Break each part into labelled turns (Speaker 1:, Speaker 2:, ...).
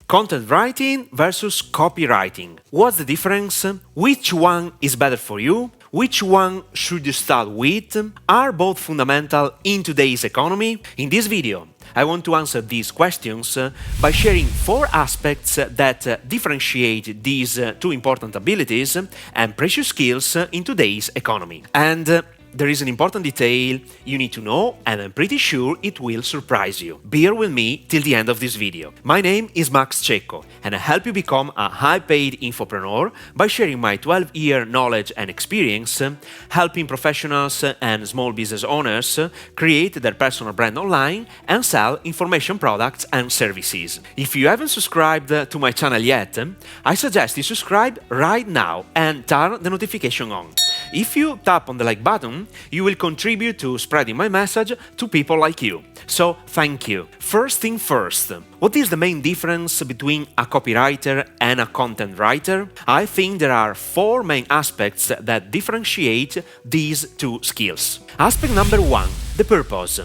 Speaker 1: Content writing versus copywriting. What's the difference? Which one is better for you? Which one should you start with? Are both fundamental in today's economy? In this video, I want to answer these questions by sharing 4 aspects that differentiate these 2 important abilities and precious skills in today's economy. And there is an important detail you need to know, and I'm pretty sure it will surprise you. Bear with me till the end of this video. My name is Max Cecco, and I help you become a high-paid infopreneur by sharing my 12-year knowledge and experience, helping professionals and small business owners create their personal brand online and sell information products and services. If you haven't subscribed to my channel yet, I suggest you subscribe right now and turn the notification on. If you tap on the like button, you will contribute to spreading my message to people like you. So, thank you. First thing first, what is the main difference between a copywriter and a content writer? I think there are 4 main aspects that differentiate these 2 skills. Aspect number 1, the purpose.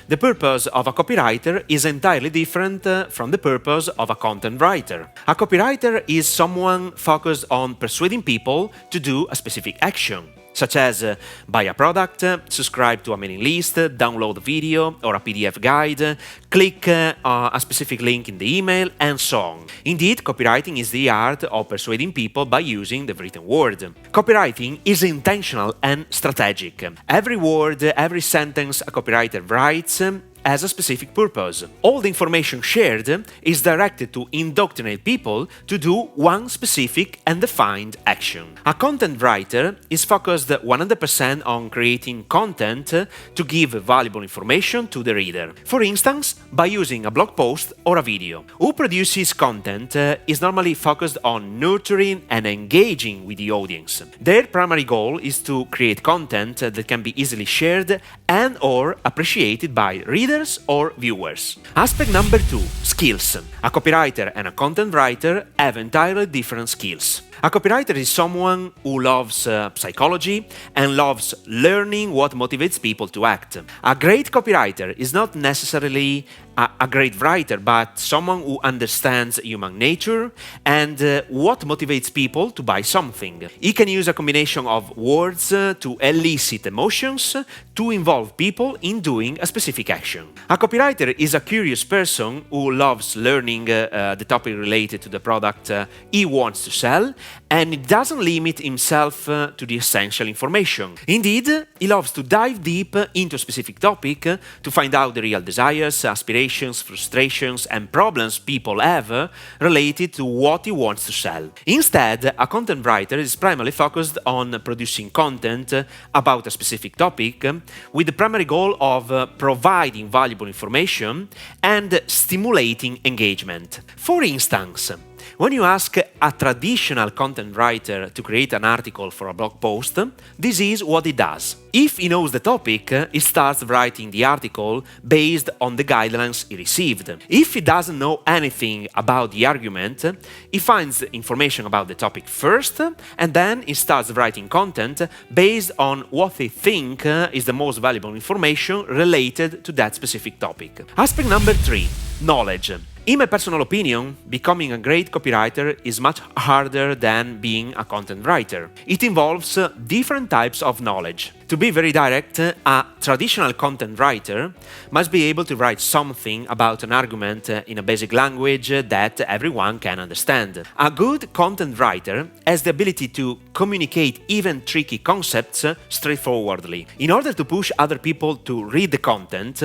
Speaker 1: The purpose of a copywriter is entirely different from the purpose of a content writer. A copywriter is someone focused on persuading people to do a specific action, such as buy a product, subscribe to a mailing list, download a video or a PDF guide, click a specific link in the email, and so on. Indeed, copywriting is the art of persuading people by using the written word. Copywriting is intentional and strategic. Every word, every sentence a copywriter writes has a specific purpose. All the information shared is directed to indoctrinate people to do one specific and defined action. A content writer is focused 100% on creating content to give valuable information to the reader. For instance, by using a blog post or a video. Who produces content is normally focused on nurturing and engaging with the audience. Their primary goal is to create content that can be easily shared and/or appreciated by readers or viewers. Aspect number 2, skills. A copywriter and a content writer have entirely different skills. A copywriter is someone who loves psychology and loves learning what motivates people to act. A great copywriter is not necessarily a great writer, but someone who understands human nature and what motivates people to buy something. He can use a combination of words to elicit emotions to involve people in doing a specific action. A copywriter is a curious person who loves learning the topic related to the product he wants to sell, and it doesn't limit himself to the essential information. Indeed, he loves to dive deep into a specific topic to find out the real desires, aspirations, frustrations, and problems people have related to what he wants to sell. Instead, a content writer is primarily focused on producing content about a specific topic with the primary goal of providing valuable information and stimulating engagement. For instance, when you ask a traditional content writer to create an article for a blog post, this is what he does. If he knows the topic, he starts writing the article based on the guidelines he received. If he doesn't know anything about the argument, he finds information about the topic first, and then he starts writing content based on what he thinks is the most valuable information related to that specific topic. Aspect number 3, knowledge. In my personal opinion, becoming a great copywriter is much harder than being a content writer. It involves different types of knowledge. To be very direct, a traditional content writer must be able to write something about an argument in a basic language that everyone can understand. A good content writer has the ability to communicate even tricky concepts straightforwardly. In order to push other people to read the content,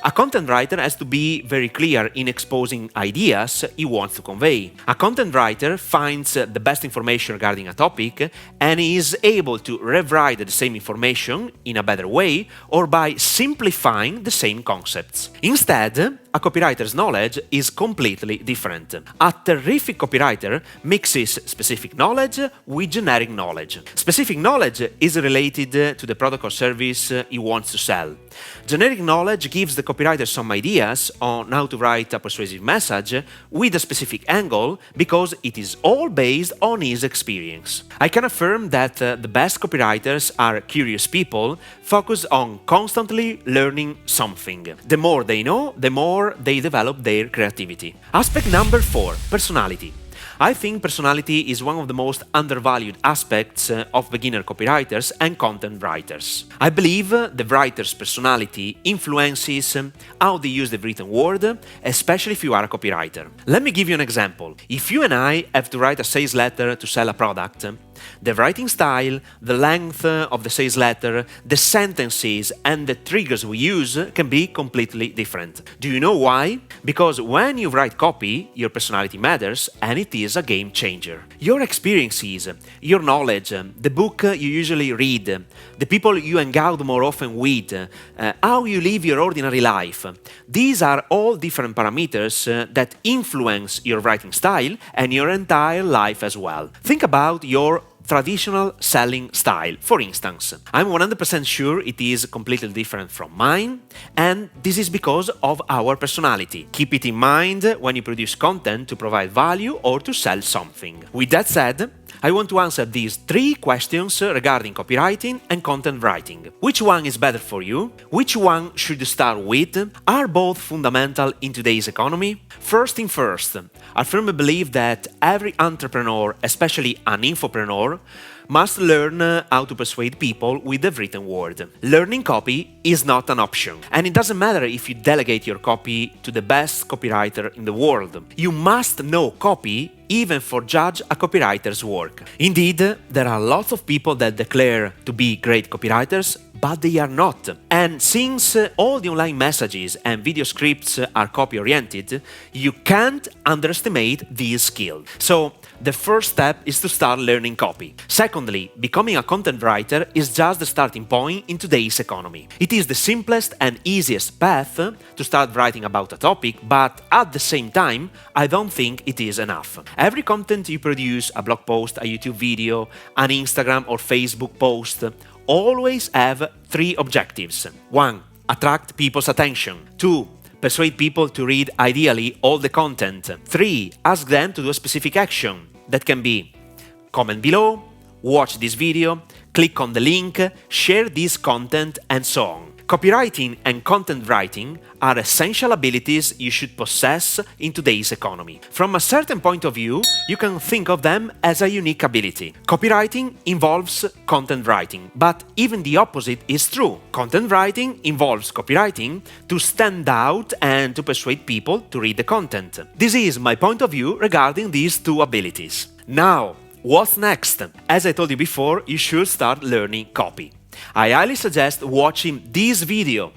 Speaker 1: a content writer has to be very clear in exposing ideas he wants to convey. A content writer finds the best information regarding a topic and is able to rewrite the same information in a better way or by simplifying the same concepts. Instead, a copywriter's knowledge is completely different. A terrific copywriter mixes specific knowledge with generic knowledge. Specific knowledge is related to the product or service he wants to sell. Generic knowledge gives the copywriter some ideas on how to write a persuasive message with a specific angle because it is all based on his experience. I can affirm that the best copywriters are curious people focused on constantly learning something. The more they know, the more before they develop their creativity. Aspect number 4, personality. I think personality is one of the most undervalued aspects of beginner copywriters and content writers. I believe the writer's personality influences how they use the written word, especially if you are a copywriter. Let me give you an example. If you and I have to write a sales letter to sell a product, the writing style, the length of the sales letter, the sentences and the triggers we use can be completely different. Do you know why? Because when you write copy, your personality matters and it is a game changer. Your experiences, your knowledge, the book you usually read, the people you hang out more often with, how you live your ordinary life. These are all different parameters that influence your writing style and your entire life as well. Think about your traditional selling style, for instance. I'm 100% sure it is completely different from mine, and this is because of our personality. Keep it in mind when you produce content to provide value or to sell something. With that said, I want to answer these 3 questions regarding copywriting and content writing. Which one is better for you? Which one should you start with? Are both fundamental in today's economy? First thing first, I firmly believe that every entrepreneur, especially an infopreneur, must learn how to persuade people with the written word. Learning copy is not an option, and it doesn't matter if you delegate your copy to the best copywriter in the world. You must know copy even for judge a copywriter's work. Indeed, there are lots of people that declare to be great copywriters, but they are not. And since all the online messages and video scripts are copy-oriented, you can't underestimate these skills. So, the first step is to start learning copy. Secondly, becoming a content writer is just the starting point in today's economy. It is the simplest and easiest path to start writing about a topic, but at the same time, I don't think it is enough. Every content you produce, a blog post, a YouTube video, an Instagram or Facebook post, always have 3 objectives. 1. Attract people's attention. 2. Persuade people to read ideally all the content. 3. Ask them to do a specific action. That can be comment below, watch this video, click on the link, share this content, and so on. Copywriting and content writing are essential abilities you should possess in today's economy. From a certain point of view, you can think of them as a unique ability. Copywriting involves content writing, but even the opposite is true. Content writing involves copywriting to stand out and to persuade people to read the content. This is my point of view regarding these 2 abilities. Now, what's next? As I told you before, you should start learning copy. I highly suggest watching this video,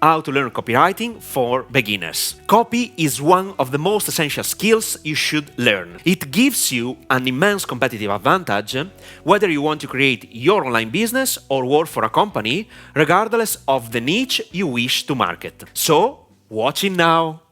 Speaker 1: How to Learn Copywriting for Beginners. Copy is one of the most essential skills you should learn. It gives you an immense competitive advantage whether you want to create your online business or work for a company, regardless of the niche you wish to market. So, watch it now!